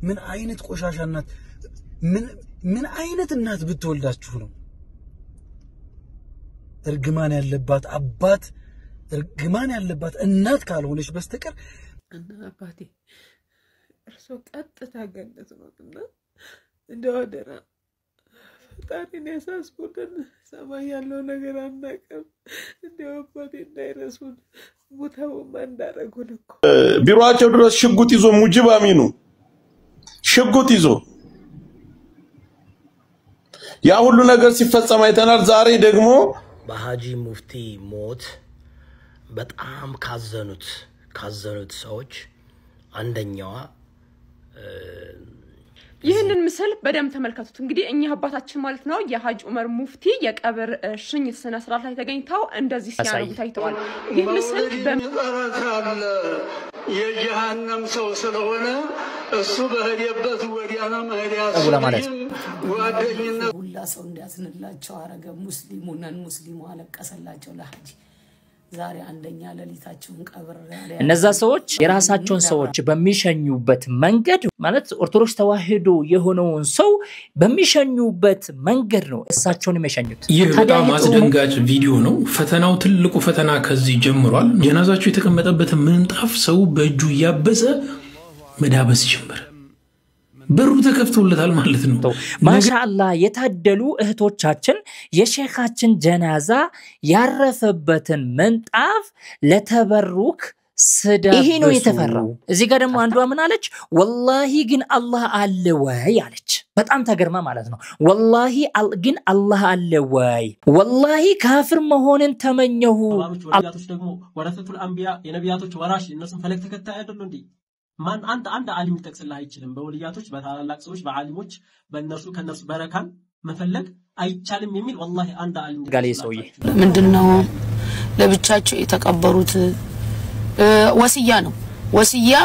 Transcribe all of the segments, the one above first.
ምን አይነት ቆሻሻ እናት ምን አይነት እናት ብትወልዳችሁ ነው እርግማን ያለባት አባት እርግማን ያለባት እናት ካልሆነች በስተቀር እና አባቴ እርሶ ቀጥታ ገነት ነውና እንደወደራ ፈጣሪን ያሳስቡልን ሰማይ ያለው ነገር አናቀም እንደው አባቴ እንዳይረሱን ሙታው ማንዳረጉን እኮ ቢሮአቸው ድረስ ሽጉጥ ይዞ ሙጅብ አሚኑ ሽጉጥ ይዞ ያ ሁሉ ነገር ሲፈጸም አይተናል ዛሬ ደግሞ በሃጂ ሙፍቲ ሞት በጣም ካዘኑት ሰዎች አንደኛዋ ይህንን ምስል በደም ተመልከቱት እንግዲህ እኛ አባታችን ማለት ነው የሃጂ ዑመር ሙፍቲ የቀብር ሽኝት ስነ ስርዓት ላይ ተገኝተው እንደዚህ ሲያነቡ ታይተዋል ይህ ምስል በመረካለ የጀሃነም ሰው ስለሆነ እሱ በህዲበት ወዲያና መህዲያት ጓደኝነት ሁላ ሰው እንዲያዝንላቸው አረገ ሙስሊሙ አለቀሰላቸው ለሃጂ ዛሬ አንደኛ ለሊታቸውን ቀብር እነዛ ሰዎች የራሳቸውን ሰዎች በሚሸኙበት መንገድ ማለት ኦርቶዶክስ ተዋህዶ የሆነውን ሰው በሚሸኙበት መንገድ ነው እሳቸውን የሚሸኙት ይህ በጣም አስደንጋጭ ቪዲዮ ነው ፈተናው ትልቁ ፈተና ከዚህ ጀምሯል ጀናዛቸው የተቀመጠበት ምንጣፍ ሰው በእጁ ያበሰ መዳበስ ጀመረ በሩ ተከፍቶለታል ማለት ነው ማሻአላህ የታደሉ እህቶቻችን የሼኻችን ጀናዛ ያረፈበትን መንጣፍ ለተበሩክ ስዳ ይሄ ነው የተፈራው እዚህ ጋር ደግሞ አንዷ ምን አለች ወላሂ ግን አላህ አለ ወይ አለች በጣም ተገርማ ማለት ነው ወላሂ ግን አላህ አለ ወይ ወላሂ ካፍር መሆንን ተመኘሁ ነቢያቶች ደግሞ ወረሰቱል አንቢያ የነቢያቶች ወራሽ እነሱም ፈለግ ተከታይ አይደሉ እንዴ ማን አንድ ዓሊም ይጠቅስልህ አይችልም በወልያቶች በታላላቅ ሰዎች በዓሊሞች በእነርሱ ከነርሱ በረካን መፈለግ አይቻልም የሚል والله አንድ ዓሊም ጋሌ ሰውዬ ምንድነው ለብቻቸው የተቀበሩት ወሲያ ነው ወሲያ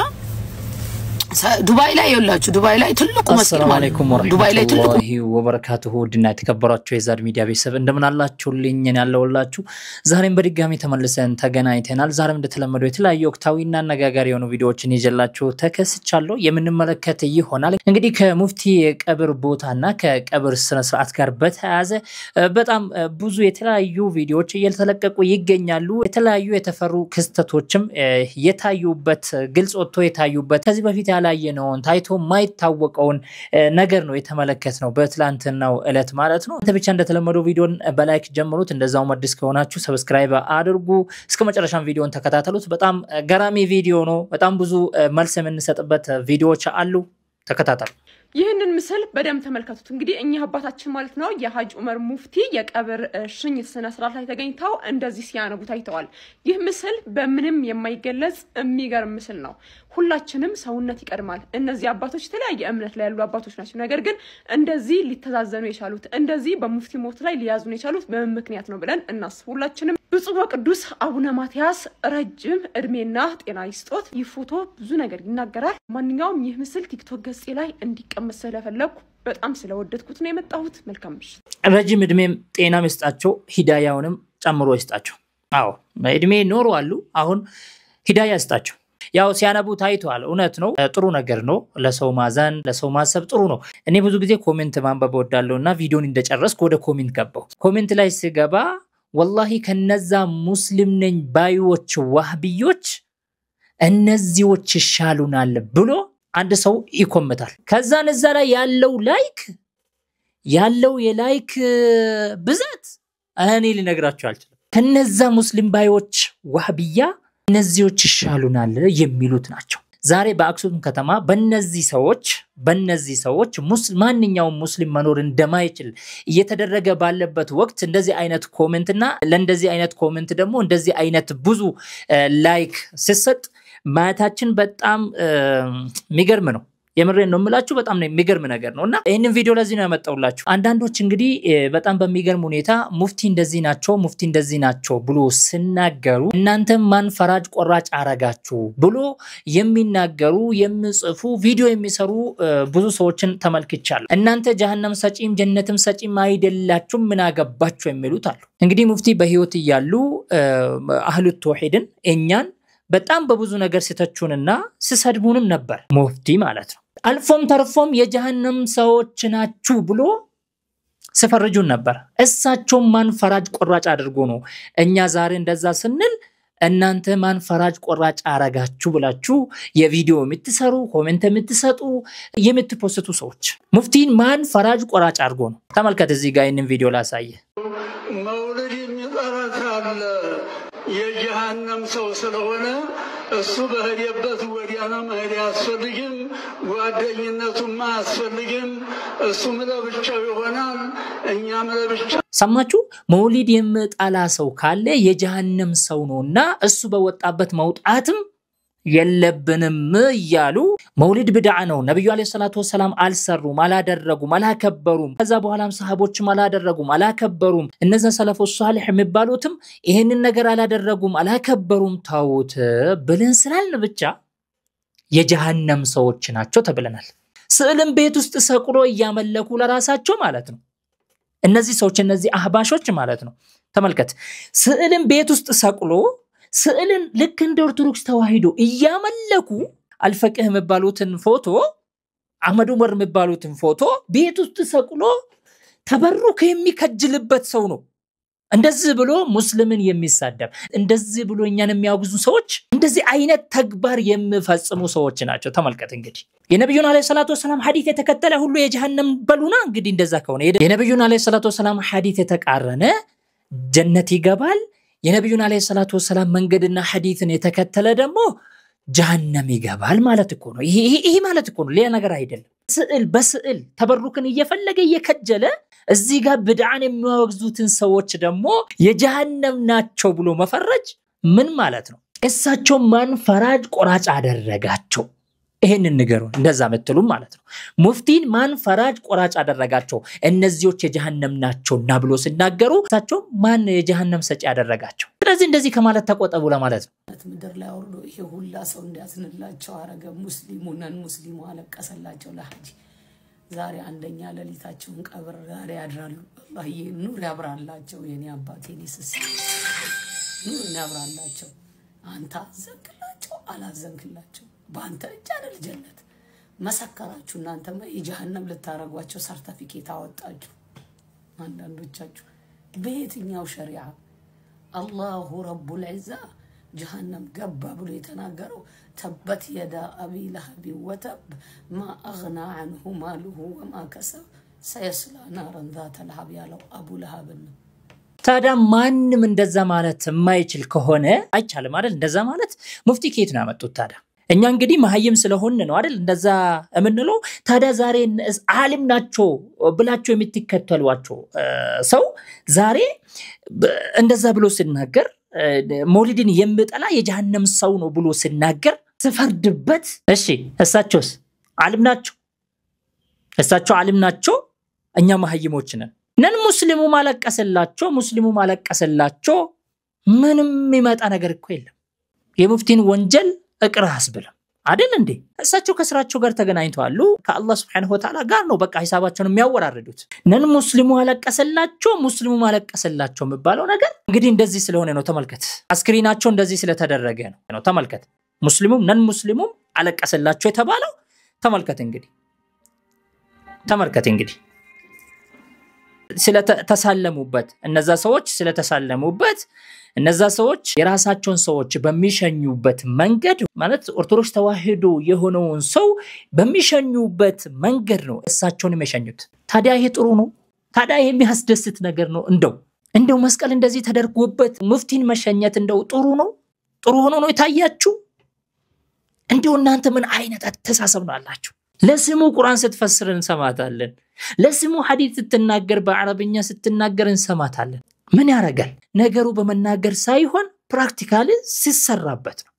ዱባይ ላይ ያላችሁ ዱባይ ላይ ትልቁ መስጊድ ማለት ነው ዱባይ ላይ ትልቁ ወበረካቱሁ ድና ተከበራችሁ የዛድ ሚዲያ ቤተሰብ እንደምን አላችሁልኝ ያለውላችሁ ዛሬም በድጋሚ ተመልሰን ተገናኝተናል ዛሬም እንደተለመደው የተለያዩ ወቅታዊና አነጋጋሪ የሆኑ ቪዲዮዎችን ይዤላችሁ ተከስቻለሁ የምንመለከት ይሆናል እንግዲህ ከሙፍቲ የቀብር ቦታና ከቀብር ስነ ስርዓት ጋር በተያያዘ በጣም ብዙ የተለያዩ ቪዲዮዎች እየተለቀቁ ይገኛሉ የተለያዩ የተፈሩ ክስተቶችም የታዩበት ግልጽ ወጥቶ የታዩበት ከዚህ በፊት ያላየነውን ታይቶ ማይታወቀውን ነገር ነው የተመለከትነው በትላንትናው እለት ማለት ነው ተብቻ እንደተለመደው ቪዲዮን በላይክ ጀምሩት እንደዛው መድስ ከሆናችሁ ሰብስክራይብ አድርጉ እስከመጨረሻው ቪዲዮን ተከታተሉት በጣም ገራሚ ቪዲዮ ነው በጣም ብዙ መልስ የምንሰጥበት ቪዲዮዎች አሉ ተከታተሉ ይህንን ምስል በደም ተመልከቱት እንግዲህ እኛ አባታችን ማለት ነው የሃጂ ዑመር ሙፍቲ የቀብር ሽኝት ስነ ስርዓት ላይ ተገኝተው እንደዚህ ሲያነቡ ታይተዋል ይህ ምስል በምንም የማይገለጽ የሚገርም ምስል ነው ሁላችንም ሰውነት ይቀድማል እነዚህ አባቶች የተለያየ እምነት ላይ ያሉ አባቶች ናቸው ነገር ግን እንደዚህ ሊተዛዘኑ የቻሉት እንደዚህ በሙፍቲ ሞት ላይ ሊያዙን የቻሉት በምን ምክንያት ነው ብለን እናስብ ሁላችንም ብፁዕ ወቅዱስ አቡነ ማቲያስ ረጅም እድሜና ጤና ይስጦት ይፎቶ ብዙ ነገር ይናገራል ማንኛውም ይህ ምስል ቲክቶክ ገጽ ላይ እንዲቀመጥ ስለፈለኩ በጣም ስለወደድኩት ነው የመጣሁት መልካም ምሽት ረጅም እድሜም ጤና መስጣቸው ሂዳያውንም ጨምሮ ይስጣቸው አዎ እድሜ ኖሩ አሉ አሁን ሂዳያ ይስጣቸው ያው ሲያነቡ ታይቷል እውነት ነው ጥሩ ነገር ነው ለሰው ማዘን ለሰው ማሰብ ጥሩ ነው እኔ ብዙ ጊዜ ኮሜንት ማንበብ ወዳለውና ቪዲዮን እንደጨረስኩ ወደ ኮሜንት ገባው ኮሜንት ላይ ሲገባ والله ከነዛ ሙስሊም ነኝ ባዮች ዋህቢዮች እነዚህዎች ይሻሉናል ብሎ አንድ ሰው ይኮመታል ከዛን እዛ ላይ ያለው የላይክ ብዛት እኔ ልነግራችሁ አልችልም ከነዛ ሙስሊም ባዮች ዋህቢያ እነዚህዎች ይሻሉናል የሚሉት ናቸው ዛሬ በአክሱም ከተማ በእነዚህ ሰዎች ማንኛውም ሙስሊም መኖር እንደማይችል እየተደረገ ባለበት ወቅት እንደዚህ አይነት ኮሜንትና ለእንደዚህ አይነት ኮሜንት ደግሞ እንደዚህ አይነት ብዙ ላይክ ሲሰጥ ማታችን በጣም የሚገርም ነው የምሬን ነው የምላችሁ በጣም ነው የሚገርም ነገር ነውና ይሄንን ቪዲዮ ለዚህ ነው ያመጣውላችሁ አንዳንዶች እንግዲህ በጣም በሚገርም ሁኔታ ሙፍቲ እንደዚህ ናቸው ብሎ ሲናገሩ እናንተ ማን ፈራጅ ቆራጭ አረጋችሁ ብሎ የሚናገሩ የሚጽፉ ቪዲዮ የሚሰሩ ብዙ ሰዎችን ተመልክቻለሁ እናንተ ጀሃነም ሰጪም ጀነትም ሰጪም አይደላችሁም ምን አገባችሁ የሚሉት አሉ እንግዲህ ሙፍቲ በህይወት ይያሉ አህሉ ተውሂድን እኛን በጣም በብዙ ነገር ሲተቹንና ሲሰድቡንም ነበር ሙፍቲ ማለት ነው። አልፎም ተርፎም የጀሃነም ሰዎች ናችሁ ብሎ ሲፈርጁን ነበር። እሳቸው ማን ፈራጅ ቆራጭ አድርጎ ነው እኛ ዛሬ እንደዛ ስንል እናንተ ማን ፈራጅ ቆራጭ አረጋችሁ ብላችሁ የቪዲዮ የምትሰሩ ኮሜንት የምትሰጡ የምትፖስቱ ሰዎች ሙፍቲን ማን ፈራጅ ቆራጭ አድርጎ ነው? ተመልከት እዚህ ጋር ይሄንን ቪዲዮ ላሳየ። መውለድ የሚጠራት አለ የጀሃነም ሰው ስለሆነ እሱ በህዲበት ወዲያና መሄድ ያስፈልግም፣ ጓደኝነቱም አያስፈልግም። እሱም ለብቻው ይሆናል፣ እኛም ለብቻ። ሰማችሁ? መውሊድ የምጣላ ሰው ካለ የጀሃነም ሰው ነውና እሱ በወጣበት መውጣትም የለብንም እያሉ መውሊድ ብድዓ ነው። ነብዩ አለይሂ ሰላቱ ወሰላም አልሰሩም፣ አላደረጉም፣ አላከበሩም። ከዛ በኋላም ሰሃቦችም አላደረጉም፣ አላከበሩም። እነዛ ሰለፎች ሷሊህ የሚባሉትም ይሄንን ነገር አላደረጉም፣ አላከበሩም። ታውት ብለን ስላልን ብቻ የጀሃነም ሰዎች ናቸው ተብለናል። ስዕልም ቤት ውስጥ ሰቅሎ እያመለኩ ለራሳቸው ማለት ነው። እነዚህ ሰዎች እነዚህ አህባሾች ማለት ነው። ተመልከት፣ ስዕልም ቤት ውስጥ ሰቅሎ ስዕልን ልክ እንደ ኦርቶዶክስ ተዋሂዶ እያመለኩ አልፈቅህ የሚባሉትን ፎቶ አህመድ ዑመር የሚባሉትን ፎቶ ቤት ውስጥ ሰቅሎ ተበሩክ የሚከጅልበት ሰው ነው። እንደዚህ ብሎ ሙስሊምን የሚሳደብ እንደዚህ ብሎ እኛን የሚያወግዙ ሰዎች እንደዚህ አይነት ተግባር የሚፈጽሙ ሰዎች ናቸው። ተመልከት እንግዲህ የነብዩን አለይሂ ሰላቱ ወሰላም ሐዲስ የተከተለ ሁሉ የጀሃነም በሉና እንግዲህ እንደዛ ከሆነ የነብዩን አለይሂ ሰላቱ ወሰላም ሐዲስ የተቃረነ ጀነት ይገባል። የነብዩን አለይሂ ሰላቱ ወሰላም መንገድና ሐዲስን የተከተለ ደግሞ ጀሃነም ይገባል ማለት እኮ ነው። ይሄ ማለት እኮ ነው፣ ሌላ ነገር አይደለም። ስዕል በስዕል ተበሩክን እየፈለገ እየከጀለ እዚህ ጋር ብድዓን የሚያወግዙትን ሰዎች ደግሞ የጀሃነም ናቸው ብሎ መፈረጅ ምን ማለት ነው? እሳቸው ማን ፈራጅ ቆራጭ አደረጋቸው? ይሄንን ንገሩን። እንደዛ መጥሉም ማለት ነው። ሙፍቲን ማን ፈራጅ ቆራጭ አደረጋቸው? እነዚህዎች የጀሃነም ናቸውና ብሎ ሲናገሩ እሳቸው ማን የጀሃነም ሰጪ ያደረጋቸው? ስለዚህ እንደዚህ ከማለት ተቆጠቡ ለማለት ነው። ምድር ላይ አውርዶ ይሄ ሁላ ሰው እንዲያዝንላቸው አረገ። ሙስሊሙን ሙስሊሙ አለቀሰላቸው ለሐጅ። ዛሬ አንደኛ ሌሊታቸውን ቀብር ዛሬ ያድራሉ። አላህ ኑር ያብራላቸው። የኔ አባት የኔ ስስ ኑር ያብራላቸው። አንተ አዘንክላቸው አላዘንክላቸው ባንተ እጅ አይደል ጀነት መሰከራችሁ። እናንተማ የጀሃነም ልታረጓቸው ሰርቲፊኬት አወጣችሁ። አንዳንዶቻችሁ በየትኛው ሸሪዓ አላሁ ረቡል ዒዛ جهنم قبّا بلو يتناقروا تبت يدا أبي لهب وتب ما أغنى عنه ماله وما كسب سيصلى نارا ذات لهب يالو أبو لهب ታዲያ ማንም እንደዛ ማለት የማይችል ከሆነ አይቻልም አይደል? እንደዛ ማለት ሙፍቲ ከየት ነው ያመጡት ታዲያ? እኛ እንግዲህ መሐይም ስለሆነ ነው አይደል እንደዛ እምንለው። ታዲያ ዛሬ ዓሊም ናቸው ብላችሁ የምትከተሏቸው ሰው ዛሬ እንደዛ ብሎ ሲናገር መውሊድን የሚጠላ የጀሃነም ሰው ነው ብሎ ሲናገር ተፈርድበት። እሺ እሳቸውስ ዓሊም ናቸው? እሳቸው ዓሊም ናቸው፣ እኛ መሐይሞች ነን። ሙስሊሙ ማለቀሰላቸው ምንም የሚመጣ ነገር እኮ የለም። የሙፍቲን ወንጀል እቅራስ ብለም አይደል እንዴ? እሳቸው ከስራቸው ጋር ተገናኝተዋል ከአላህ Subhanahu Wa Ta'ala ጋር ነው በቃ ሂሳባቸውን የሚያወራርዱት። ሙስሊሙ ማለቀሰላቸው የሚባለው ነገር እንግዲህ እንደዚህ ስለሆነ ነው። ተመልከት፣ አስክሪናቸው እንደዚህ ስለተደረገ ነው። ተመልከት፣ ሙስሊሙም አለቀሰላቸው የተባለው ተመልከት እንግዲህ ስለተሳለሙበት እነዛ ሰዎች የራሳቸውን ሰዎች በሚሸኙበት መንገድ ማለት ኦርቶዶክስ ተዋሂዶ የሆነውን ሰው በሚሸኙበት መንገድ ነው እሳቸውን የሚሸኙት። ታዲያ ይሄ ጥሩ ነው? ታዲያ ይሄ የሚያስደስት ነገር ነው? እንደው መስቀል እንደዚህ ተደርጎበት ሙፍቲን መሸኘት እንደው ጥሩ ነው? ጥሩ ሆኖ ነው የታያችሁ? እንደው እናንተ ምን አይነት አስተሳሰብ ነው አላችሁ? ለስሙ ቁርአን ስትፈስር እንሰማታለን፣ ለስሙ ሐዲስ ስትናገር በአረብኛ ስትናገር እንሰማታለን። ምን ያረጋል? ነገሩ በመናገር ሳይሆን ፕራክቲካሊ ሲሰራበት ነው።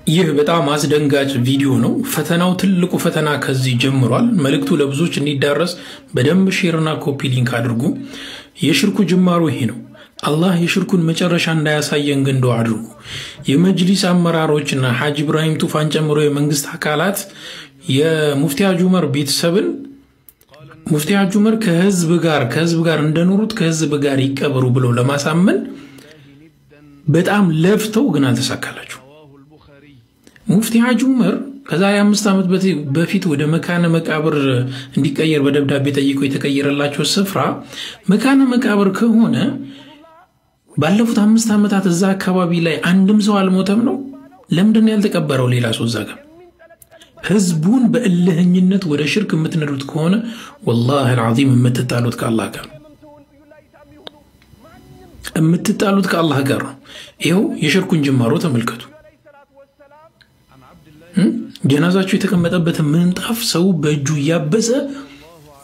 ይህ በጣም አስደንጋጭ ቪዲዮ ነው። ፈተናው ትልቁ ፈተና ከዚህ ጀምሯል። መልእክቱ ለብዙዎች እንዲዳረስ በደንብ ሼርና ኮፒ ሊንክ አድርጉ። የሽርኩ ጅማሩ ይሄ ነው። አላህ የሽርኩን መጨረሻ እንዳያሳየን ግን ዱዓ አድርጉ። የመጅሊስ አመራሮችና ሐጂ ኢብራሂም ቱፋን ጨምሮ የመንግስት አካላት የሙፍቲ ሐጂ ዑመር ቤተሰብን ሙፍቲ ሐጂ ዑመር ከህዝብ ጋር እንደኖሩት ከህዝብ ጋር ይቀበሩ ብለው ለማሳመን በጣም ለፍተው ግን አልተሳካላቸው። ሙፍቲ ሐጂ ዑመር ከዛሬ 5 ዓመት በፊት ወደ መካነ መቃብር እንዲቀየር በደብዳቤ ጠይቀው የተቀየረላቸው ስፍራ መካነ መቃብር ከሆነ ባለፉት 5 ዓመታት እዛ አካባቢ ላይ አንድም ሰው አልሞተም ነው? ለምንድን ያልተቀበረው ሌላ ሰው እዛ ጋር? ህዝቡን በእልህኝነት ወደ ሽርክ የምትነዱት ከሆነ ወላሂ አልዓዚም የምትጣሉት ከአላህ ጋር ነው። የምትጣሉት ከአላህ ጋር ነው። ይኸው የሽርኩን ጅማሮ ተመልከቱ። ጀናዛቸው የተቀመጠበትን ምንጣፍ ሰው በእጁ እያበሰ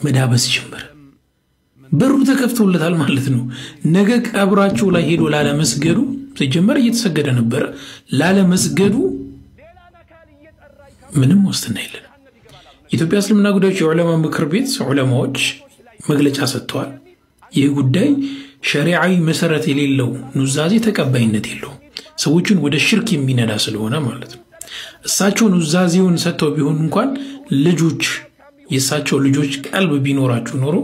መዳበስ ጀመረ። በሩ ተከፍቶለታል ማለት ነው። ነገ ቀብራቸው ላይ ሄዶ ላለመስገዱ ሲጀመር እየተሰገደ ነበር። ላለመስገዱ ምንም ዋስትና የለም። የኢትዮጵያ እስልምና ጉዳዮች የዑለማ ምክር ቤት ዑለማዎች መግለጫ ሰጥተዋል። ይህ ጉዳይ ሸሪዓዊ መሰረት የሌለው ኑዛዜ ተቀባይነት የለውም። ሰዎችን ወደ ሽርክ የሚነዳ ስለሆነ ማለት ነው። እሳቸው ኑዛዜውን ሰጥተው ቢሆን እንኳን ልጆች የእሳቸው ልጆች ቀልብ ቢኖራችሁ ኖሮ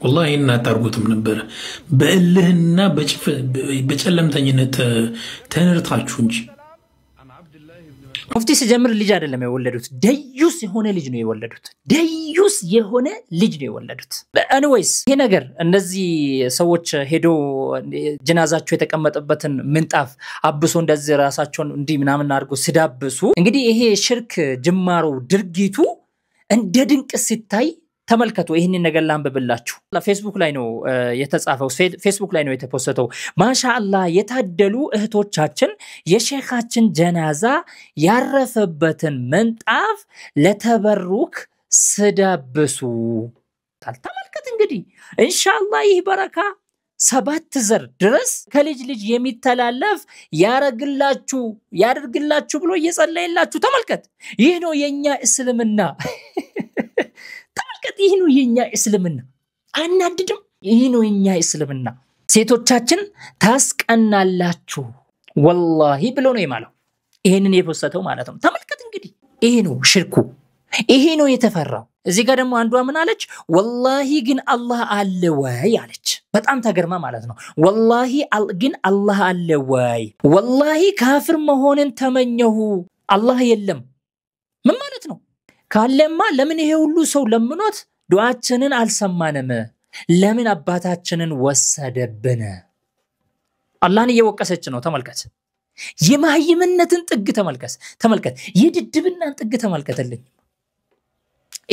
والله إن أتربط من برا بقلهن بتشلمتني تنرتاچونج ሙፍቲ ሲጀምር ልጅ አይደለም የወለዱት ደዩስ የሆነ ልጅ ነው የወለዱት ደዩስ የሆነ ልጅ ነው የወለዱት anyways ይሄ ነገር እነዚህ ሰዎች ሄዶ ጀናዛቸው የተቀመጠበትን ምንጣፍ አብሶ እንደዚህ ራሳቸውን እንዲ ምናምን አድርጎ ሲዳብሱ እንግዲህ ይሄ ሽርክ ጅማሮ ድርጊቱ እንደ ድንቅ ሲታይ ተመልከቱ ይሄንን ነገር ላንብብላችሁ ፌስቡክ ላይ ነው የተጻፈው ፌስቡክ ላይ ነው የተፖስተው ማሻአላህ የታደሉ እህቶቻችን የሼኻችን ጀናዛ ያረፈበትን መንጣፍ ለተበሩክ ስዳብሱ ተመልከት እንግዲህ ኢንሻአላህ ይህ በረካ 7 ዘር ድረስ ከልጅ ልጅ የሚተላለፍ ያደርግላችሁ ብሎ እየጸለየላችሁ ተመልከት ይህ ነው የኛ እስልምና ይህ ነው የኛ እስልምና አናድድም ይህ ነው የኛ እስልምና ሴቶቻችን ታስቀናላችሁ ወላሂ ብሎ ነው የማለው ይሄንን የፖስተው ማለት ነው ተመልከት እንግዲህ ይሄ ነው ሽርኩ ይሄ ነው የተፈራው እዚህ ጋር ደግሞ አንዷ ምን አለች ወላሂ ግን አላህ አለ ወይ አለች በጣም ተገርማ ማለት ነው ወላሂ ግን አላህ አለ ወይ ወላሂ ካፍር መሆንን ተመኘሁ አላህ የለም ምን ማለት ነው ካለማ ለምን ይሄ ሁሉ ሰው ለምኖት ዱዓችንን አልሰማንም ለምን አባታችንን ወሰደብን አላህን እየወቀሰች ነው ተመልከት የማህይምነትን ጥግ ተመልከት የድድብናን ጥግ ተመልከተልኝ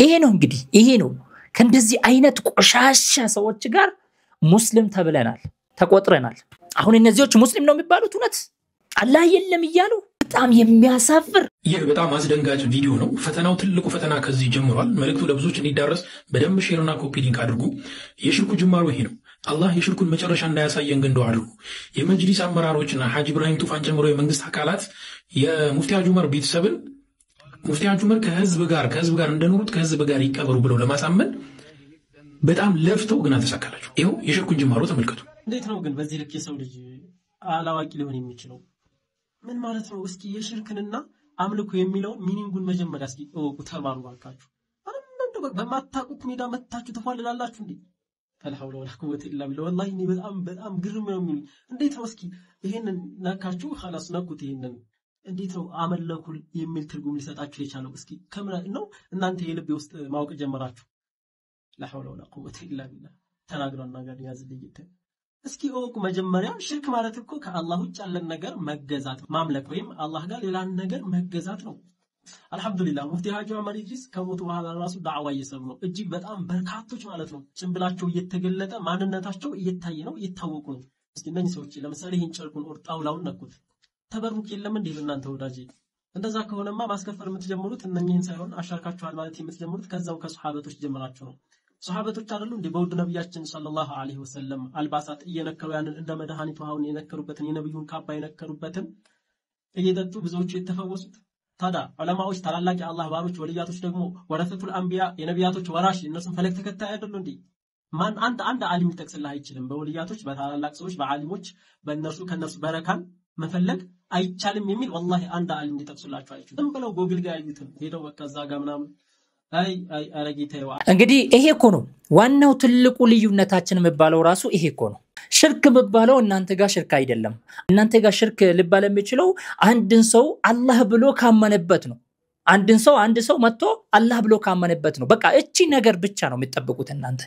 ይሄ ነው እንግዲህ ይሄ ነው ከእንደዚህ አይነት ቆሻሻ ሰዎች ጋር ሙስሊም ተብለናል ተቆጥረናል አሁን እነዚህዎች ሙስሊም ነው የሚባሉት እውነት አላህ የለም ይያሉ በጣም የሚያሳፍር ይህ በጣም አስደንጋጭ ቪዲዮ ነው ፈተናው ትልቁ ፈተና ከዚህ ጀምሯል መልእክቱ ለብዙዎች እንዲዳረስ በደንብ ሼርና ኮፒ ሊንክ አድርጉ የሽርኩ ጅማሮ ይሄ ነው አላህ የሽርኩን መጨረሻ እንዳያሳየን ግን ዱዓ አድርጉ የመጅሊስ አመራሮችና ሐጂ ኢብራሂም ቱፋን ጨምሮ የመንግስት አካላት የሙፍቲ ሐጂ ዑመር ቤተሰብን ሙፍቲ ሐጂ ዑመር ከህዝብ ጋር እንደኖሩት ከህዝብ ጋር ይቀበሩ ብለው ለማሳመን በጣም ለፍተው ግን አልተሳካላቸው ይሄው የሽርኩን ጅማሮ ተመልከቱ እንዴት ነው ግን በዚህ ልክ የሰው ልጅ አላዋቂ ሊሆን የሚችለው ምን ማለት ነው እስኪ የሽርክንና አምልኮ የሚለው ሚኒንጉን መጀመሪያ እስኪ ተማሩ ባካችሁ አንተ በማታውቁት ሜዳ መታችሁ ተፋልላላችሁ እንዴ ፈልሐውለ ወላ ቁወተ ኢላ ቢላህ ወላሂ እኔ በጣም ግርም ነው የሚል እንዴት ነው እስኪ ይሄንን ነካችሁ خلاص ነኩት ይሄንን እንዴት ነው አመለኩ የሚል ትርጉም ሊሰጣችሁ የቻለው እስኪ ከምን ነው እናንተ የልብ ውስጥ ማወቅ ጀመራችሁ ለሐውለ ወላ ቁወተ ኢላ ቢላህ ተናግረውና ጋር ያዝልይተ እስኪ ኦኩ መጀመሪያ ሽርክ ማለት እኮ ከአላህ ውጭ ያለን ነገር መገዛት ማምለክ ወይም አላህ ጋር ሌላን ነገር መገዛት ነው አልহামዱሊላህ ሙፍቲ ሐጂ ዑመር ኢድሪስ ከሞቱ በኋላ ራሱ ዳዕዋ እየሰሩ ነው እጅግ በጣም በርካቶች ማለት ነው ጭንብላቸው እየተገለጠ ማንነታቸው እየታየ ነው እየታወቁ ነው እስኪ እነዚህ ሰዎች ለምሳሌ ይህን ጨርቁን ኦርጣውላውን ነኩት ተበሩክ የለም እንዴ ለእናንተ ወዳጄ እንደዛ ከሆነማ ማስከፈር የምትጀምሩት እነኚህን ሳይሆን አሻርካችኋል ማለት የምትጀምሩት ከዛው ከሱሐበቶች ጀምራችሁ ነው ሱሐበቶች አይደሉ እንደ በውድ ነብያችን ሰለላሁ ዐለይሂ ወሰለም አልባሳት እየነከሩ ያንን እንደ መድኃኒት ውሃውን የነከሩበትን የነብዩን ካባ የነከሩበትን እየጠጡ ብዙዎች የተፈወሱት ታዳ ዑለማዎች ታላላቅ የአላህ ባሮች ወልያቶች ደግሞ ወረሰቱል አንቢያ የነብያቶች ወራሽ እነሱን ፈለግ ተከታይ አይደሉ እንዴ ማን አንድ ዓሊም ይጠቅስልህ አይችልም በወልያቶች በታላላቅ ሰዎች በዓሊሞች በእነርሱ ከነርሱ በረካን መፈለግ አይቻልም የሚል ወላሂ አንድ ዓሊም ይጠቅስላችሁ አይችልም ብለው ጎግል ጋር ያዩትን ሄደው ወከዛ ጋር ምናምን እንግዲህ ይሄ እኮ ነው ዋናው ትልቁ ልዩነታችን የሚባለው ራሱ ይሄ እኮ ነው ሽርክ መባለው እናንተ ጋር ሽርክ አይደለም እናንተ ጋር ሽርክ ሊባል የሚችለው አንድን ሰው አላህ ብሎ ካመነበት ነው አንድ ሰው መጥቶ አላህ ብሎ ካመነበት ነው በቃ እቺ ነገር ብቻ ነው የሚጠብቁት እናንተ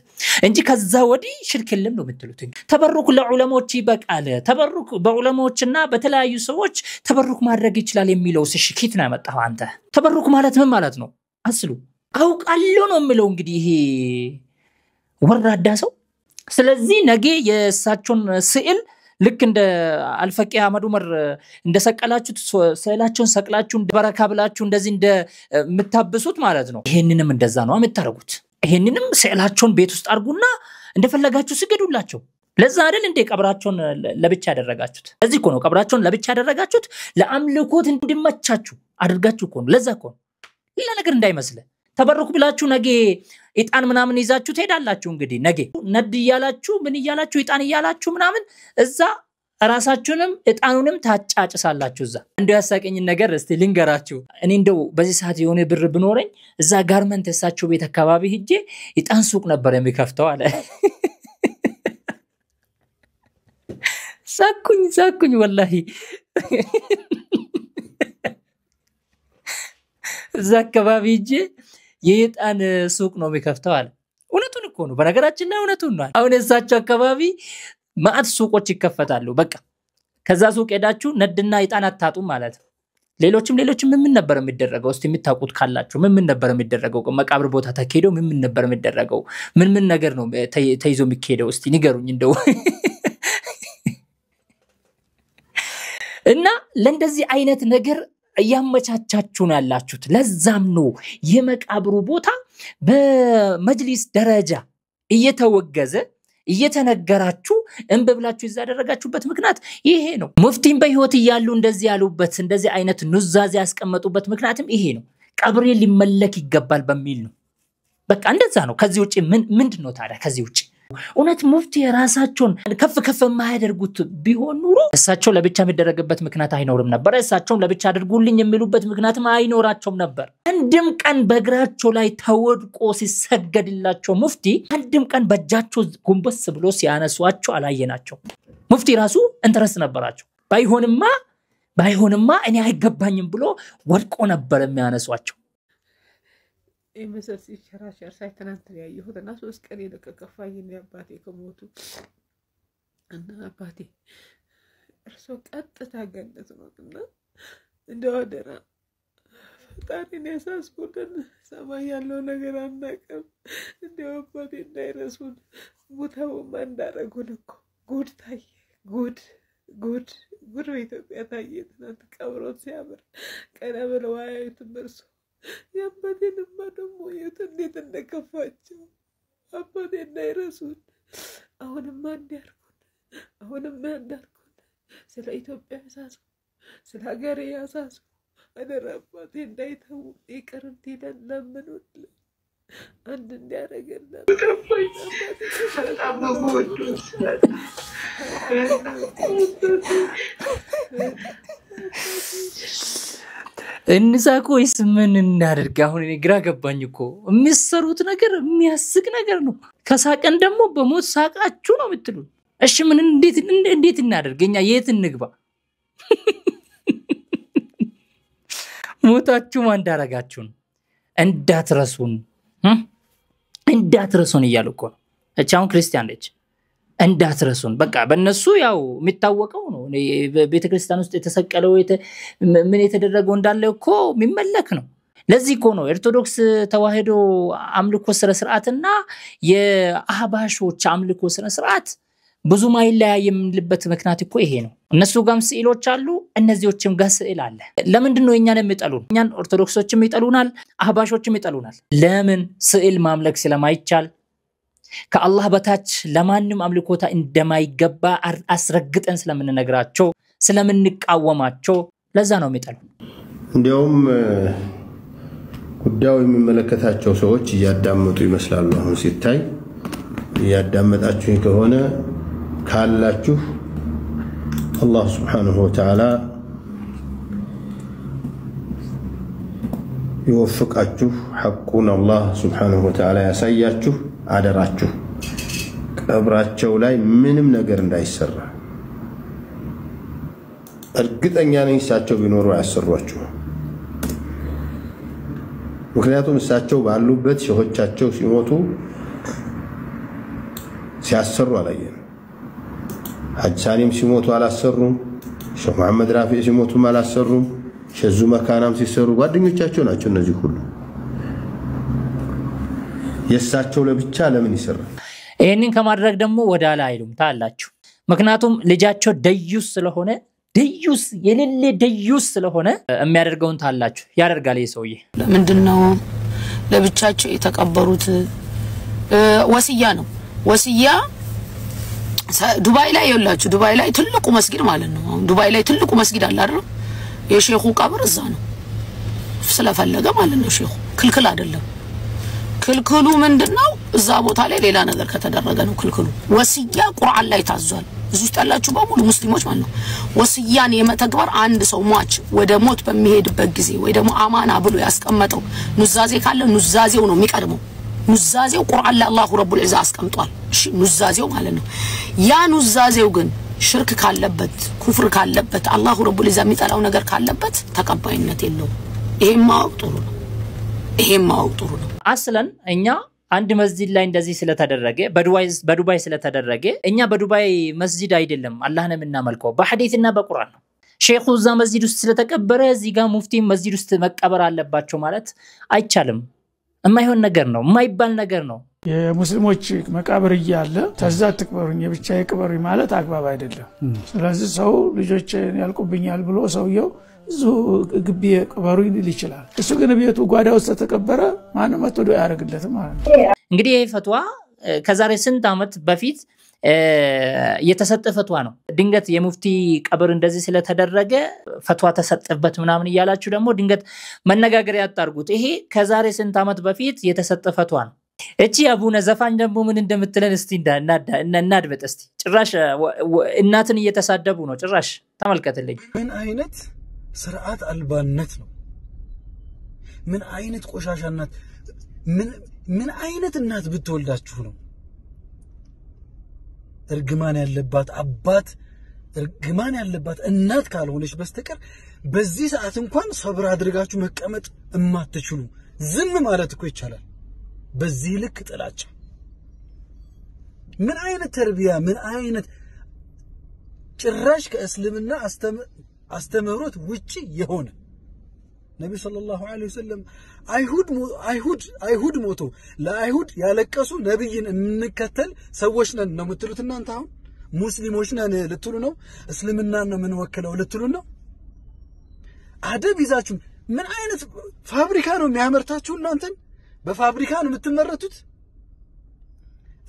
እንጂ ከዛ ወዲ ሽርክ የለም ነው የምትሉት ተበሩክ ለዑለሞች ይበቃል ተበሩክ በዑለሞችና በተለያዩ ሰዎች ተበሩክ ማድረግ ይችላል የሚለው ሽኪት ነው ያመጣው አንተ ተበሩክ ማለት ምን ማለት ነው አስሉ አውቃለሁ ነው የሚለው እንግዲህ ይሄ ወራዳ ሰው ስለዚህ ነገ የሳቸውን ስዕል ልክ እንደ አልፈቂ አህመድ ዑመር እንደሰቀላችሁ ስዕላቸውን ሰቅላችሁ እንደበረካ ብላችሁ እንደዚህ እንደምታብሱት ማለት ነው ይሄንንም እንደዛ ነው የምታረጉት ይሄንንም ስዕላቸውን ቤት ውስጥ አርጉና እንደፈለጋችሁ ስገዱላቸው ለዛ አይደል እንደ ቀብራቸውን ለብቻ ያደረጋችሁት እዚህ እኮ ነው ቀብራቸውን ለብቻ ያደረጋችሁት ለአምልኮት እንድመቻችሁ አድርጋችሁ እኮ ነው ለዛ እኮ ነው ሌላ ነገር እንዳይመስል ተበሩክ ብላችሁ ነገ ኢጣን ምናምን ይዛችሁ ትሄዳላችሁ እንግዲህ ነገ ነድ ይያላችሁ ምን ይያላችሁ ኢጣን ይያላችሁ ምናምን እዛ ራሳችሁንም ኢጣኑንም ታጫጭሳላችሁ እዛ እንደው ያሳቀኝ ነገር እስቲ ልንገራችሁ እኔ እንደው በዚህ ሰዓት የሆነ ብር ብኖረኝ እዛ ጋርመንት እሳቸው ቤት አካባቢ ሄጄ ኢጣን ሱቅ ነበር የሚከፍተው አለ ሳኩኝ ወላሂ እዛ አካባቢ ሄጄ የኢጣን ሱቅ ነው የሚከፍተው አለ እውነቱን እኮ ነው በነገራችን ላይ እውነቱን ነው አሁን እሳቸው አካባቢ ማአት ሱቆች ይከፈታሉ በቃ ከዛ ሱቅ ሄዳችሁ ነድና ኢጣን አታጡ ማለት ነው ሌሎችም ምን ነበር የሚደረገው እስቲ የምታውቁት ካላችሁ ምን ነበር የሚደረገው መቃብር ቦታ ተከሄደው ምን ነበር የሚደረገው ምን ነገር ነው ተይዞ የሚከሄደው እስቲ ንገሩኝ እንደው እና ለእንደዚህ አይነት ነገር ያመቻቻችሁ ነው ያላችሁት ለዛም ነው የመቃብሩ ቦታ በመጅሊስ ደረጃ እየተወገዘ እየተነገራችሁ እንበብላችሁ ይዛደረጋችሁበት ምክንያት ይሄ ነው ሙፍቲን በህይወት ይያሉ እንደዚህ ያሉበት እንደዚህ አይነት ኑዛዜ ያስቀመጡበት ምክንያትም ይሄ ነው ቀብሬ ሊመለክ ይገባል በሚል ነው በቃ እንደዛ ነው ከዚህ ውጪ ምንድነው ታዲያ ከዚህ ውጪ እውነት ሙፍቲ ራሳቸውን ከፍ ማያደርጉት ቢሆን ኑሮ እሳቸው ለብቻ የሚደረግበት ምክንያት አይኖርም ነበር እሳቸው ለብቻ አድርጉልኝ የሚሉበት ምክንያትም አይኖራቸውም ነበር አንድም ቀን በእግራቸው ላይ ተወድቆ ሲሰገድላቸው ሙፍቲ አንድም ቀን በእጃቸው ጎንበስ ብሎ ሲያነሷቸው አላየናቸው ሙፍቲ ራሱ ኢንተረስት ነበራቸው ባይሆንማ እኔ አይገባኝም ብሎ ወድቆ ነበር የሚያነሷቸው የመሰልሲ ሸራሸር ሳይተናንተ ያየሁትና 3 ቀን የለከከፋኝ ነው አባቴ ከሞቱ እና አባቴ እርሶ ቀጥታ ገነት ነውና እንደወደራ ፈጣሪን ያሳስቡልን ሰማይ ያለው ነገር አናቀም እንደው አባቴ እንዳይረሱን ሙታው ማንዳረጉን እኮ ጉድ ታየ ጉድ በኢትዮጵያ ታየ ትናንት ቀብሮት ሲያምር ቀና ብለው አያዩትም እርሶ ያባቴንማ ደግሞ እንዴት እንደከፋቸው አባቴ እንዳይረሱን አሁንም አንዳርኩን ስለ ኢትዮጵያ ያሳስቡ ስለ ሀገሬ ያሳስቡ አደራ አባቴ እንዳይተው ይቅር እንዲለን ለምኑልን አንድ እንዲያደርግልን እንሳቆይስ ምን እናደርግ አሁን እኔ ግራ ገባኝ እኮ የሚሰሩት ነገር የሚያስቅ ነገር ነው ከሳቀን ደግሞ በሞት ሳቃችሁ ነው የምትሉ እሺ ምን እንዴት እናደርገኛ የት እንግባ ሞታችሁ ማንዳረጋችሁን እንዳትረሱን እያሉ እኮ ነው እቻውን ክርስቲያን ልጅ እንዳትረሱን በቃ በእነሱ ያው የሚታወቀው ነው ቤተክርስቲያን ውስጥ የተሰቀለው ምን የተደረገው እንዳለ እኮ የሚመለክ ነው ለዚህ እኮ ነው ኦርቶዶክስ ተዋህዶ አምልኮ ስነ ስርዓትና የአህባሾች አምልኮ ስነ ስርዓት ብዙ ማይለያየም ልበት ምክንያት እኮ ይሄ ነው እነሱ ጋም ስዕሎች አሉ እነዚህዎችም ጋር ስዕል አለ ለምንድን ነው እኛን የሚጠሉን እኛን ኦርቶዶክሶችም ይጠሉናል አህባሾችም ይጠሉናል ለምን ስዕል ማምለክ ስለማይቻል ከአላህ በታች ለማንም አምልኮታ እንደማይገባ አስረግጠን ስለምንነግራቸው ስለምንቃወማቸው ለዛ ነው የሚጠሉ እንዲያውም ጉዳዩ የሚመለከታቸው ሰዎች እያዳመጡ ይመስላሉ አሁን ሲታይ እያዳመጣችሁ ከሆነ ካላችሁ አላህ Subhanahu Wa Ta'ala يوفقاችሁ ሐቁን አላህ Subhanahu Wa Ta'ala ያሳያችሁ አደራችሁ ቀብራቸው ላይ ምንም ነገር እንዳይሰራ እርግጠኛ ነኝ እሳቸው ቢኖሩ ያሰሯቸው ምክንያቱም እሳቸው ባሉበት ሸሆቻቸው ሲሞቱ ሲያሰሩ አላየን ሐጅ ሳሊም ሲሞቱ አላሰሩም ሼህ መሐመድ ራፊዕ ሲሞቱ አላሰሩም ሸዙ መካናም ሲሰሩ ጓደኞቻቸው ናቸው እነዚህ ሁሉ የሳቸው ለብቻ ለምን ይሰራል ይሄንን ከማድረግ ደግሞ ወዳላ አይሉም ታላችሁ ምክንያቱም ልጃቸው ደዩስ ስለሆነ ደዩስ የሌለ ደዩስ ስለሆነ የሚያደርገውን ታላችሁ ያደርጋል ይሰውዬ ለምንድነው ለብቻቸው የተቀበሩት ወሲያ ነው ወሲያ ዱባይ ላይ ያላችሁ ዱባይ ላይ ትልቁ መስጊድ ማለት ነው ዱባይ ላይ ትልቁ መስጊድ አለ አይደል የሼኹ ቀብር እዛ ነው ስለፈለገ ማለት ነው ሼኹ ክልክል አይደለም ክልክሉ ምንድነው እዛ ቦታ ላይ ሌላ ነገር ከተደረገ ነው ክልክሉ ወሲያ ቁርአን ላይ ታዟል እዚህ ውስጥ ያላችሁ በሙሉ ሙስሊሞች ማለት ነው ወሲያን የመተግበር አንድ ሰው ሟች ወደ ሞት በሚሄድበት ጊዜ ወይ ደግሞ አማና ብሎ ያስቀመጠው ኑዛዜ ካለ ኑዛዜው ነው የሚቀድመው ኑዛዜው ቁርአን ላይ አላሁ ረቡል ዒዛ አስቀምጧል እሺ ኑዛዜው ማለት ነው ያ ኑዛዜው ግን ሽርክ ካለበት ኩፍር ካለበት አላሁ ረቡል ዒዛ የሚጠላው ነገር ካለበት ተቀባይነት የለውም ይሄም ማወቅ ጥሩ ነው አስለን እኛ አንድ መስጂድ ላይ እንደዚህ ስለተደረገ በዱባይ ስለተደረገ እኛ በዱባይ መስጂድ አይደለም አላህን የምናመልከው በሐዲስና በቁርአን ነው ሼኹ እዛ መስጂድ ውስጥ ስለተቀበረ እዚህ ጋር ሙፍቲ መስጂድ ውስጥ መቀበር አለባቸው ማለት አይቻልም የማይሆን ነገር ነው የማይባል ነገር ነው የሙስሊሞች መቃብር ይያለ ተዛ ተቀበሩኝ ብቻ ይቀበሩኝ ማለት አግባብ አይደለም ስለዚህ ሰው ልጆች ያልቁብኛል ብሎ ሰውየው ዙ ግቢ ቀበሩኝ ሊል ይችላል እሱ ግን ቤቱ ጓዳ ውስጥ ተቀበረ ማንም መጥቶ ያረግለት ማለት እንግዲህ ይሄ ፈትዋ ከዛሬ ስንት አመት በፊት የተሰጠ ፈትዋ ነው ድንገት የሙፍቲ ቀብር እንደዚህ ስለተደረገ ፈትዋ ተሰጠበት ምናምን ይያላችሁ ደግሞ ድንገት መነጋገር ያጣርጉት ይሄ ከዛሬ ስንት አመት በፊት የተሰጠ ፈትዋ ነው እቺ አቡነ ዘፋኝ ደግሞ ምን እንደምትለን እስቲ እናድመጥ እስቲ ጭራሽ እናትን እየተሳደቡ ነው ጭራሽ ተመልከትልኝ ምን አይነት ስርዓት አልባነት ነው ምን አይነት ቆሻሻነት ምን አይነት እናት ብትወልዳችሁ ነው እርግማን ያለባት እናት ካልሆነች በስተቀር በዚህ ሰዓት እንኳን ሰብር አድርጋችሁ መቀመጥ እማትችሉ ዝም ማለት እኮ ይቻላል በዚህ ልክ ጥላቻ ምን አይነት ተርቢያ ምን አይነት ጭራሽ ከእስልምና አስተምህሮት ውጪ የሆነ ነብዩ ሰለላሁ ዐለይሂ ወሰለም አይሁድ ሞቶ ለአይሁድ ያለቀሱ ነብይን እንከተል ሰዎች ነን ነው የምትሉት እናንተ አሁን ሙስሊሞች ነን ልትሉ ነው እስልምናን ነው የምንወክለው ልትሉ ነው አደብ ይዛችሁ ምን አይነት ፋብሪካ ነው የሚያመርታችሁ እናንተን በፋብሪካ ነው የምትመረቱት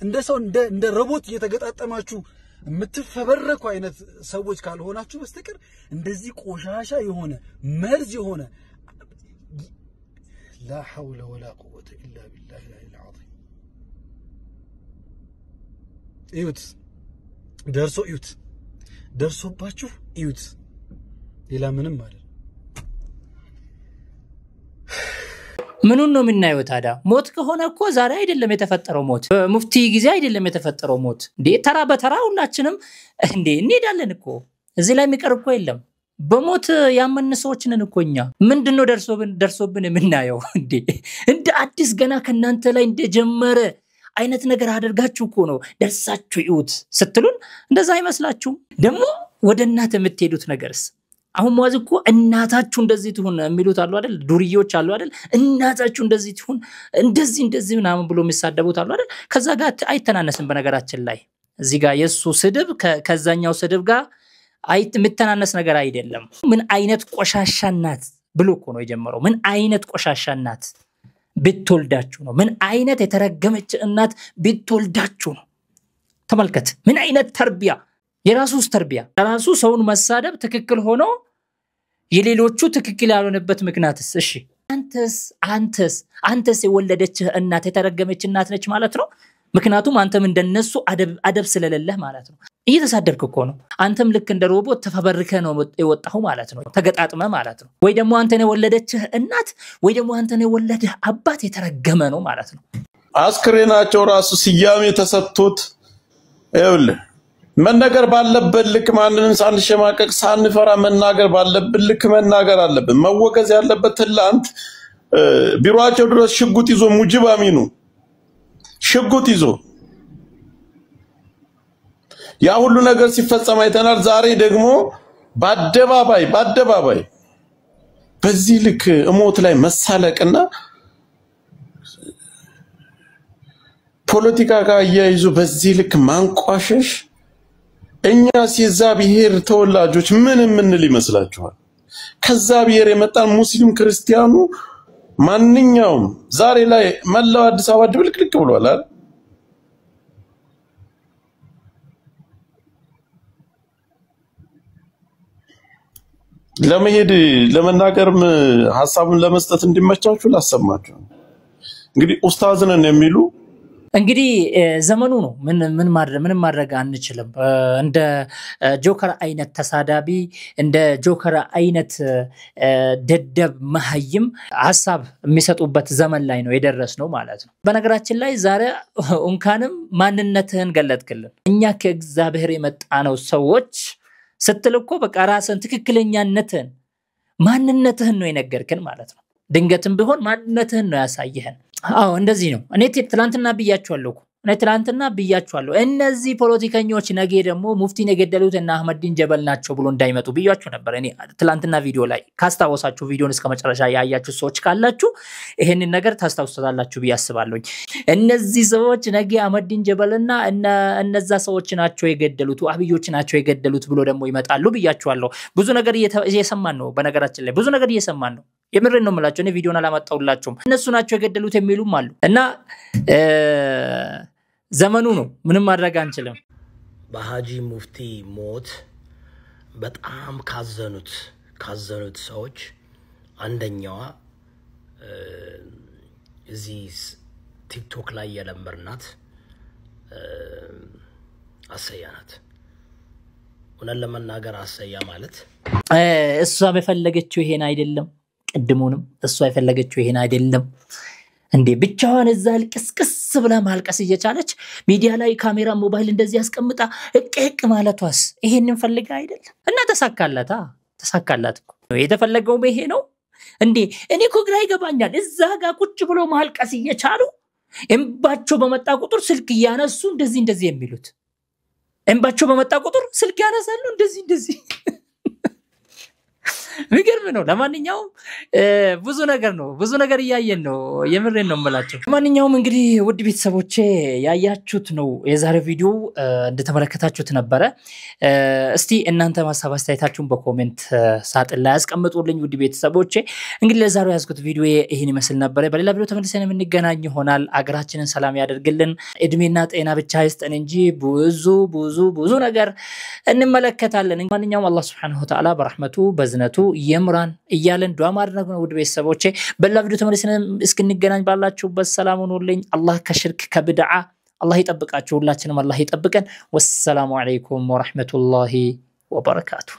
እንደ ሰው እንደ ሮቦት እየተገጣጠማችሁ የምትፈበረኩ አይነት ሰዎች ካልሆናችሁ በስተቀር እንደዚህ ቆሻሻ የሆነ መርዝ የሆነ لا حول ولا قوة إلا بالله العلي العظيم درسو باچو ايوت ሌላ ምንም አይደል ምኑን ነው የምናየው ታዲያ ሞት ከሆነ እኮ ዛሬ አይደለም የተፈጠረው ሞት ሙፍቲ ጊዜ አይደለም የተፈጠረው ሞት እንዴ ተራ በተራ ሁላችንም እንዴ እንሄዳለን እኮ እዚህ ላይ የሚቀር እኮ የለም በሞት ያመን ሰዎች ነን እኮኛ ምንድነው ደርሶብን የምናየው እንደ አዲስ ገና ከናንተ ላይ እንደጀመረ አይነት ነገር አድርጋችሁ እኮ ነው ደርሳችሁ ይውት ስትሉን እንደዛ አይመስላችሁ ደግሞ ወደ እናት የምትሄዱት ነገርስ አሁን ማዝ እኮ እናታችሁ እንደዚህ ትሁን የሚሉት አሉ አይደል ዱርዮች አሉ አይደል እናታችሁ እንደዚህ ትሁን እንደዚህ ምናምን ብሎ የሚሳደቡት አሉ አይደል ከዛ ጋር አይተናነስም በነገራችን ላይ እዚህ ጋር የሱ ስድብ ከዛኛው ስድብ ጋር ምትናነስ ነገር አይደለም ምን አይነት ቆሻሻናት ብሎ እኮ ነው የጀመረው ምን አይነት ቆሻሻናት ብትወልዳችሁ ነው ምን አይነት የተረገመች እናት ብትወልዳችሁ ነው ተመልከት ምን አይነት ተርቢያ የራሱስ ተርቢያ ራሱ ሰውን መሳደብ ትክክል ሆኖ የሌሎቹ ትክክል ያልሆነበት ምክንያትስ እሺ አንተስ የወለደች እናት የተረገመች እናት ነች ማለት ነው ምክንያቱም አንተም እንደነሱ አደብ ስለሌለህ ማለት ነው እየተሳደብክ እኮ ነው አንተም ልክ እንደ ሮቦት ተፈበርከ ነው የወጣው ማለት ነው ተገጣጥመ ማለት ነው ወይ ደግሞ አንተን የወለደች እናት ወይ ደግሞ አንተን የወለደህ አባት የተረገመ ነው ማለት ነው አስክሬናቸው ራሱ ሲያሜ ተሰጥቶት ይኸውልህ መናገር ባለበት ልክ ማንንም ሳንሸማቀቅ ሳንፈራ መናገር ባለበት ልክ መናገር አለብን። መወገዝ ያለበት ትላንት ቢሮአቸው ድረስ ሽጉጥ ይዞ ሙጅብ አሚኑ ሽጉጥ ይዞ ያ ሁሉ ነገር ሲፈጸም አይተናል። ዛሬ ደግሞ በአደባባይ በዚህ ልክ እሞት ላይ መሳለቅና ፖለቲካ ጋር ያይዞ በዚህ ልክ ማንቋሸሽ እኛ ሲዛ ብሔር ተወላጆች ምን ምንል ይመስላችኋል? ከዛ ብሔር የመጣን ሙስሊም ክርስቲያኑ ማንኛውም ዛሬ ላይ መላው አዲስ አበባ ድብልቅልቅ ብሏል አይደል? ለመሄድ ለመናገርም ሐሳቡን ለመስጠት እንዲመቻችሁ ላሰማችሁ። እንግዲህ ኡስታዝ ነን የሚሉ እንግዲህ ዘመኑ ነው ምን ማድረግ አንችልም። እንደ ጆከር አይነት ተሳዳቢ እንደ ጆከር አይነት ደደብ መሀይም ሐሳብ የሚሰጡበት ዘመን ላይ ነው የደረስነው ማለት ነው። በነገራችን ላይ ዛሬ እንኳንም ማንነትህን ገለጥክልን። እኛ ከእግዚአብሔር የመጣነው ሰዎች ስትልኮ በቃ ራስን ትክክለኛነትን ማንነትህን ነው የነገርክን ማለት ነው። ድንገትም ቢሆን ማንነትህን ነው ያሳየህን። አዎ እንደዚህ ነው። እኔ ትላንትና ብያችኋለሁ እነዚህ ፖለቲከኞች ነገ ደግሞ ሙፍቲን የገደሉት እና አህመዲን ጀበል ናቸው ብሎ እንዳይመጡ ብያችሁ ነበር። እኔ ትላንትና ቪዲዮ ላይ ካስታወሳችሁ ቪዲዮን እስከ መጨረሻ ያያችሁ ሰዎች ካላችሁ ይሄንን ነገር ታስታውሱታላችሁ ብዬ አስባለሁ። እነዚህ ሰዎች ነገ አህመዲን ጀበልና እነዛ ሰዎች ናቸው የገደሉት አብዮች ናቸው የገደሉት ብሎ ደግሞ ይመጣሉ ብያችኋለሁ። ብዙ ነገር እየሰማን ነው። በነገራችን ላይ ብዙ ነገር እየሰማን ነው። የምሬን ነው የምላችሁ። እኔ ቪዲዮን አላመጣሁላችሁም። እነሱ ናቸው የገደሉት የሚሉም አሉ እና ዘመኑ ነው ምንም ማድረግ አንችልም። በሃጂ ሙፍቲ ሞት በጣም ካዘኑት ሰዎች አንደኛዋ እዚህ ቲክቶክ ላይ የለመርናት አሰያ ናት። ወነን ለመናገር አሰያ ማለት እሷ በፈለገችው ይሄን አይደለም። ቀድሞንም እሷ የፈለገችው ይሄን አይደለም እንዴ ብቻዋን እዛ ልቅስቅስ ብላ ማልቀስ እየቻለች ሚዲያ ላይ ካሜራ ሞባይል እንደዚህ ያስቀምጣ እቅቅ ማለቷስ ይሄንን ፈልጋ አይደለም እና ተሳካላት እኮ የተፈለገው ይሄ ነው እንዴ። እኔ እኮ ግራ ይገባኛል። እዛ ጋር ቁጭ ብሎ ማልቀስ እየቻሉ እንባቸው በመጣ ቁጥር ስልክ ያነሱ እንደዚህ የሚሉት እንባቸው በመጣ ቁጥር ስልክ ያነሳሉ እንደዚህ ምክር ነው። ለማንኛውም ብዙ ነገር እያየን ነው። የምሬን ነው የምላችሁ። ለማንኛውም እንግዲህ ውድ ቤተሰቦቼ ያያችሁት ነው የዛሬው ቪዲዮ እንደተመለከታችሁት ነበረ። እስቲ እናንተ ሐሳብ አስተያየታችሁን በኮሜንት ሳጥን ላይ አስቀምጡልኝ ውድ ቤተሰቦቼ። እንግዲህ ለዛሬው ያዝኩት ቪዲዮ ይሄን ይመስል ነበር። በሌላ ቪዲዮ ተመልሰን የምንገናኝ ይሆናል። አገራችንን ሰላም ያደርግልን፣ እድሜና ጤና ብቻ ይስጠን እንጂ ብዙ ነገር እንመለከታለን። ማንኛውም አላህ Subhanahu Wa Ta'ala በረህመቱ በዝነቱ يمران إيالن دوا مارنا ود بيسبوچه بالله فيديو تمرسنا እስክንገናኝ ባላችሁበት ሰላም ሁኑልኝ። አላህ ከሽርክ ከብድዓ አላህ ይጠብቃችሁ። ሁላችንም አላህ ይጠብቀን። ወሰላሙ አለይኩም ወራህመቱላሂ ወበረካቱ።